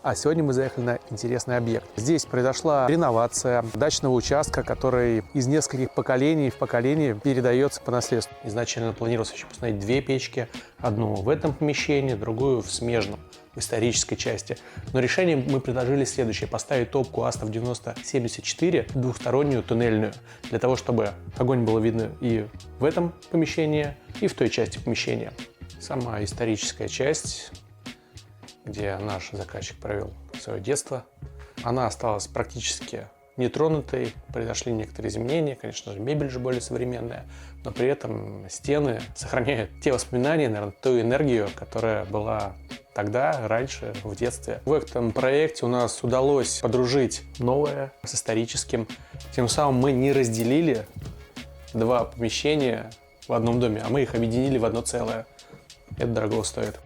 А сегодня мы заехали на интересный объект. Здесь произошла реновация дачного участка, который из нескольких поколений в поколение передается по наследству. Изначально планировалось еще поставить две печки. Одну в этом помещении, другую в смежном, в исторической части. Но решение мы предложили следующее. Поставить топку Астов 9074, двухстороннюю туннельную, для того, чтобы огонь было видно и в этом помещении, и в той части помещения. Сама историческая часть, где наш заказчик провел свое детство, она осталась практически нетронутой. Произошли некоторые изменения, конечно же, мебель же более современная, но при этом стены сохраняют те воспоминания, наверное, ту энергию, которая была тогда, раньше, в детстве. В этом проекте у нас удалось подружить новое с историческим. Тем самым мы не разделили два помещения в одном доме, а мы их объединили в одно целое. Это дорого стоит.